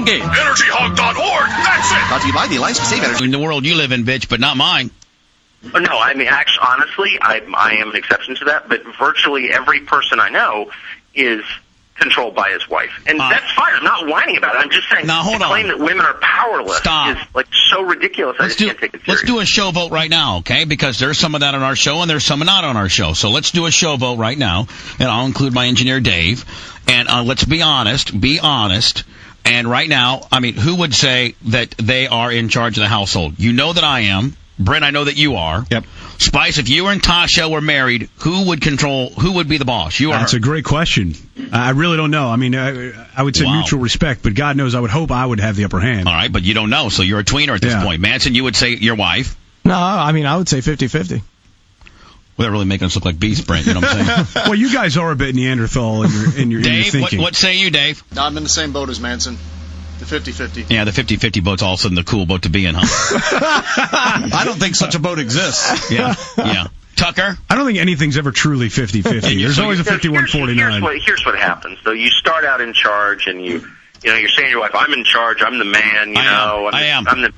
Engage. EnergyHog.org. That's it. Brought to you by the Alliance to Save Energy. In the world you live in, bitch, but not mine. No, I mean, actually, honestly, I am an exception to that, but virtually every person I know is controlled by his wife. And that's fine. I'm not whining about it. I'm just saying the claim that women are powerless is like so ridiculous. I just can't take it serious. Let's do a show vote right now, okay? Because there's some of that on our show and there's some not on our show. So let's do a show vote right now, and I'll include my engineer, Dave. And let's be honest. And right now, I mean, who would say that they are in charge of the household? You know that I am. Brent, I know that you are. Yep. Spice, if you and Tasha were married, who would be the boss? You or That's her? a great question. I really don't know. I mean, I would say mutual respect, but God knows I would hope I would have the upper hand. All right, but you don't know, so you're a tweener at this point. Manson, you would say your wife? No, I mean, I would say 50-50. Well, they're really making us look like beasts, Brent, you know what I'm saying? Well, you guys are a bit Neanderthal in your Dave, thinking. what say you, Dave? No, I'm in the same boat as Manson. The 50-50. Yeah, the 50-50 boat's all of a sudden the cool boat to be in, huh? I don't think such a boat exists. Yeah. Tucker? I don't think anything's ever truly 50-50. There's always a 51-49. Here's what happens, though. You start out in charge, and you're saying to your wife, I'm in charge, I'm the man, I am. I'm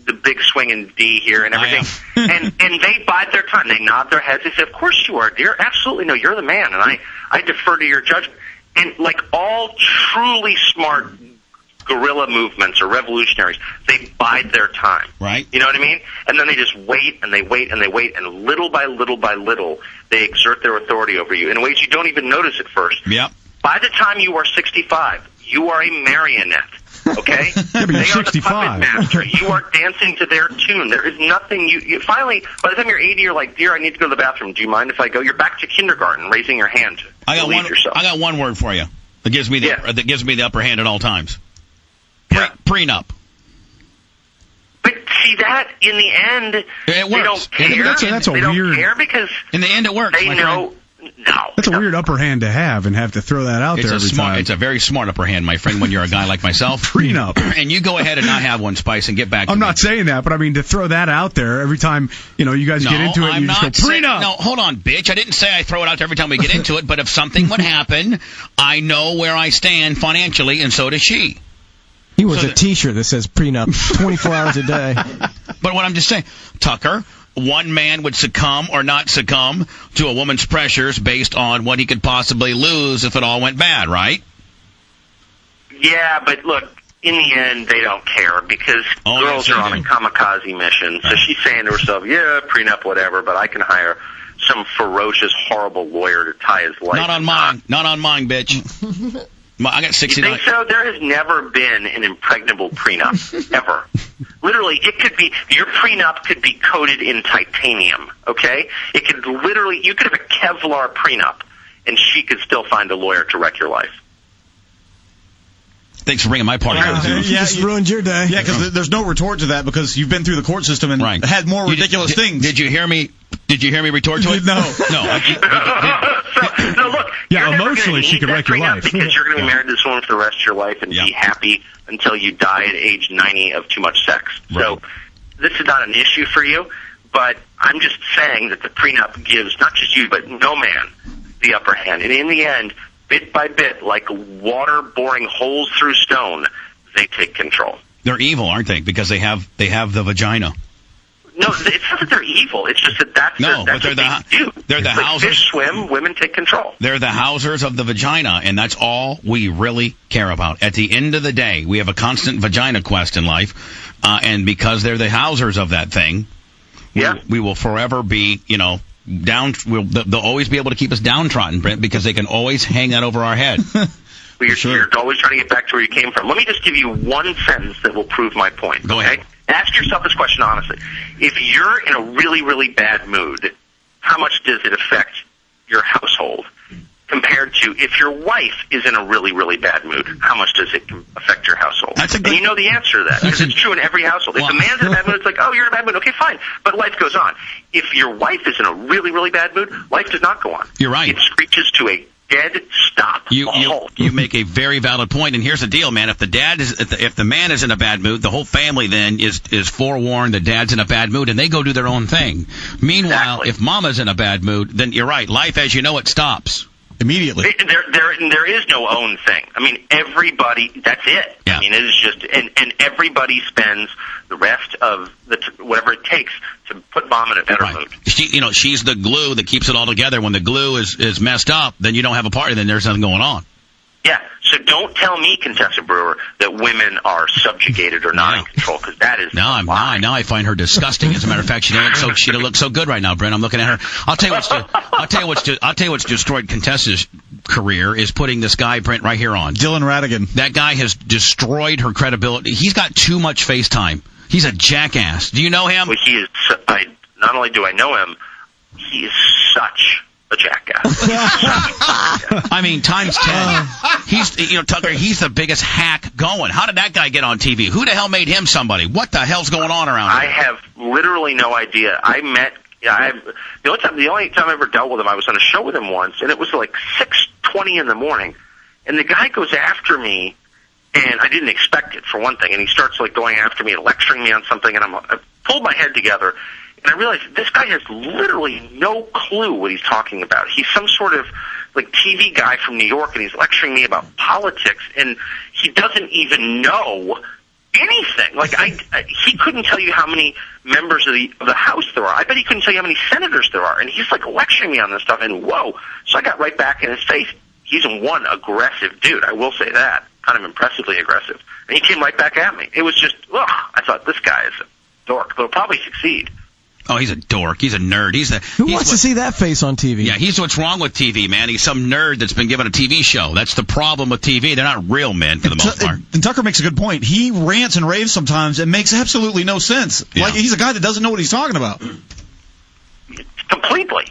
the big swinging D here and everything. and they bide their time. They nod their heads. They say, of course you are, dear. Absolutely. No, you're the man, and I defer to your judgment. And like all truly smart guerrilla movements or revolutionaries, they bide their time. Right. You know what I mean? And then they just wait and they wait and they wait, and little by little by little, they exert their authority over you in ways you don't even notice at first. Yep. By the time you are 65, you are a marionette. Okay? Yeah, but they you're are 65. the puppet master. You are dancing to their tune. There is nothing you finally, by the time you're 80, you're like, dear, I need to go to the bathroom. Do you mind if I go? You're back to kindergarten, raising your hand to relieve yourself. I got one word for you that gives me the upper hand at all times. Prenup. But see that in the end, it they works. don't care. That's a they weird. don't care because in the end it works. They know. No, that's a weird upper hand to have and have to throw that out there every time. It's a very smart upper hand, my friend, when you're a guy like myself. Prenup. And you go ahead and not have one, Spice, and get back to I'm me. not saying that, but I mean to throw that out there every time, you guys get into it and you just go, prenup. No, hold on, bitch. I didn't say I throw it out there every time we get into it, but if something would happen, I know where I stand financially, and so does she. He wears a T-shirt that says prenup 24 hours a day. But what I'm just saying, Tucker, one man would succumb or not succumb to a woman's pressures based on what he could possibly lose if it all went bad, right? Yeah, but look, in the end, they don't care because girls are on a kamikaze mission. So she's saying to herself, yeah, prenup, whatever, but I can hire some ferocious, horrible lawyer to tie his life. Not on mine, bitch. I got 69. You think so? There has never been an impregnable prenup, ever. Literally, it could be, your prenup could be coated in titanium, okay? It could literally, you could have a Kevlar prenup, and she could still find a lawyer to wreck your life. Thanks for bringing my party. You just ruined your day. Yeah, because there's no retort to that because you've been through the court system and had more ridiculous things. Did you hear me? Did you hear me retort to it? No. No, look. Yeah, emotionally she could wreck your life. Because you're going to be married to this woman for the rest of your life and be happy until you die at age 90 of too much sex. Right. So this is not an issue for you, but I'm just saying that the prenup gives not just you, but no man the upper hand. And in the end, bit by bit, like water boring holes through stone, they take control. They're evil, aren't they? Because they have the vagina. No, it's not that they're evil. It's just that that's what they do. They're the housers. Fish swim, women take control. They're the housers of the vagina, and that's all we really care about. At the end of the day, we have a constant vagina quest in life, and because they're the housers of that thing, we will forever be, down. They'll always be able to keep us downtrodden, Brent, because they can always hang that over our head. You're always trying to get back to where you came from. Let me just give you one sentence that will prove my point. Go ahead. Ask yourself this question honestly. If you're in a really, really bad mood, how much does it affect your household? Compared to if your wife is in a really, really bad mood, how much does it affect your household? And you know the answer to that, because it's true in every household. If the man's in a bad mood, it's like, oh, you're in a bad mood. Okay, fine. But life goes on. If your wife is in a really, really bad mood, life does not go on. You're right. It screeches to a dead stop. You make a very valid point, and here's the deal, man. If the man is in a bad mood, the whole family then is forewarned that dad's in a bad mood, and they go do their own thing. Meanwhile, if mama's in a bad mood, then you're right. Life as you know it stops. immediately. There is no own thing. I mean, everybody. That's it. Yeah. I mean, it is just, and everybody spends the rest of whatever it takes to put Mom in a better mood. She's the glue that keeps it all together. When the glue is messed up, then you don't have a party. Then there's nothing going on. Yeah, so don't tell me, Contessa Brewer, that women are subjugated or not in control, because that is now I find her disgusting. As a matter of fact, she'd look so good right now, Brent. I'm looking at her. I'll tell you what's destroyed Contessa's career is putting this guy Brent right here on. Dylan Ratigan. That guy has destroyed her credibility. He's got too much FaceTime. He's a jackass. Do you know him? Well, he is. Not only do I know him, he is such a jackass. I mean, times 10. He's, Tucker, he's the biggest hack going. How did that guy get on TV? Who the hell made him somebody? What the hell's going on around here? I have literally no idea. The only time I ever dealt with him, I was on a show with him once, and it was like 6:20 in the morning, and the guy goes after me, and I didn't expect it, for one thing, and he starts like going after me and lecturing me on something, and I pulled my head together, and I realized this guy has literally no clue what he's talking about. He's some sort of like TV guy from New York, and he's lecturing me about politics, and he doesn't even know anything. Like he couldn't tell you how many members of the House there are. I bet he couldn't tell you how many senators there are. And he's like lecturing me on this stuff. And whoa! So I got right back in his face. He's one aggressive dude. I will say that, kind of impressively aggressive. And he came right back at me. It was just, I thought this guy is a dork. They'll probably succeed. Oh, he's a dork. He's a nerd. Who wants to see that face on TV? Yeah, he's what's wrong with TV, man. He's some nerd that's been given a TV show. That's the problem with TV. They're not real men for the most part. And Tucker makes a good point. He rants and raves sometimes and makes absolutely no sense. Yeah. Like he's a guy that doesn't know what he's talking about. Completely.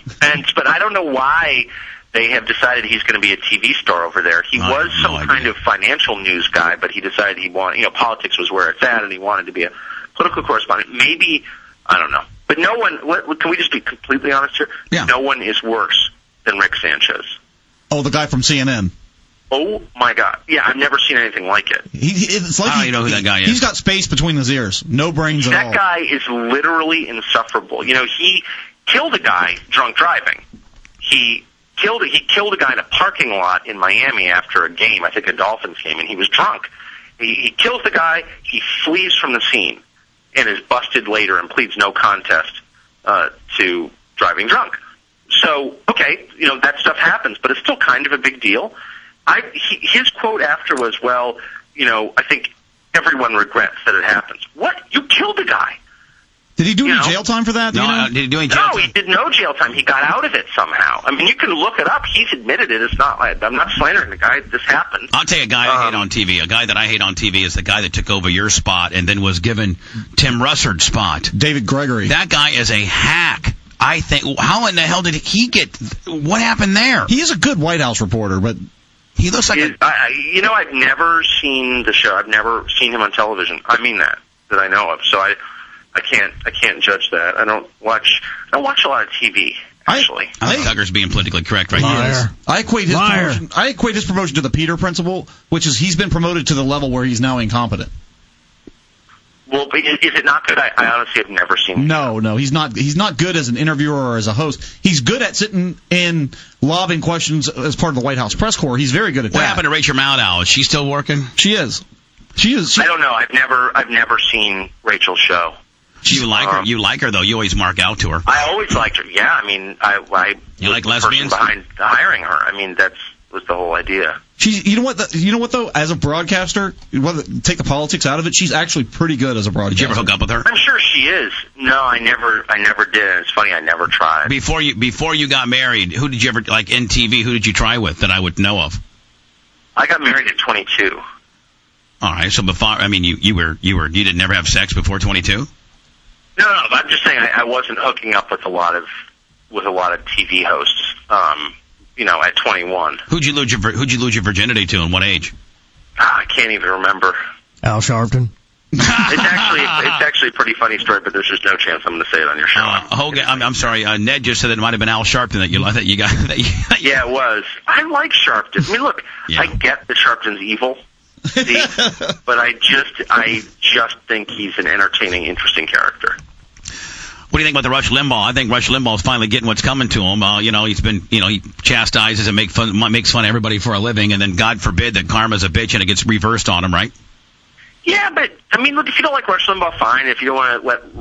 But I don't know why they have decided he's going to be a TV star over there. He was some kind of financial news guy, but he decided he wanted, politics was where it's at, and he wanted to be a political correspondent. Maybe, I don't know. But no one, can we just be completely honest here? Yeah. No one is worse than Rick Sanchez. Oh, the guy from CNN. Oh, my God. Yeah, I've never seen anything like it. It's like I don't even know who that guy is. He's got space between his ears. No brains at all. That guy is literally insufferable. He killed a guy drunk driving. He killed a guy in a parking lot in Miami after a game, I think a Dolphins game, and he was drunk. He kills the guy. He flees from the scene and is busted later and pleads no contest to driving drunk. So, okay, that stuff happens, but it's still kind of a big deal. His quote after was, I think everyone regrets that it happens. What? You killed a guy. Did he do any jail time for that? No, did he do any jail time? No, he did no jail time. He got out of it somehow. I mean, you can look it up. He's admitted it. It's not like, I'm not slandering the guy. This happened. I'll tell you a guy I hate on TV. A guy that I hate on TV is the guy that took over your spot and then was given Tim Russard's spot. David Gregory. That guy is a hack. I think, how in the hell did he get, what happened there? He is a good White House reporter, but he looks like I've never seen the show. I've never seen him on television. I mean that I know of. So I can't judge that. I don't watch a lot of TV, actually. I think Tucker's being politically correct right now. I equate his promotion to the Peter principle, which is he's been promoted to the level where he's now incompetent. Well, is it not good? I honestly have never seen him. No, he's not good as an interviewer or as a host. He's good at sitting and lobbing questions as part of the White House press corps. He's very good at that. What happened to Rachel Maddow? Is she still working? She is. I don't know. I've never seen Rachel's show. You like her? You like her though. You always mark out to her. I always liked her. Yeah, I mean, I you like the lesbians? person behind hiring her. I mean, was the whole idea. She's, you know what though, as a broadcaster, take the politics out of it, she's actually pretty good as a broadcaster. Did you ever hook up with her? I'm sure she is. No, I never did. It's funny, I never tried. Before you got married, who did you ever like in TV? Who did you try with that I would know of? I got married at 22. All right, so before, I mean, you didn't never have sex before 22? No, I'm just saying I wasn't hooking up with a lot of TV hosts. At 21. Who'd you lose your virginity to, and what age? I can't even remember. Al Sharpton. It's actually a pretty funny story, but there's just no chance I'm going to say it on your show. Hogan, I'm sorry. Ned just said that it might have been Al Sharpton that you got. Yeah, it was. I like Sharpton. I mean, look, I get that Sharpton's evil, but I just think he's an entertaining, interesting character. What do you think about the Rush Limbaugh? I think Rush Limbaugh's finally getting what's coming to him. He's been, he chastises and makes fun of everybody for a living, and then God forbid that karma's a bitch and it gets reversed on him, right? Yeah, but, I mean, look, if you don't like Rush Limbaugh, fine. If you don't want to let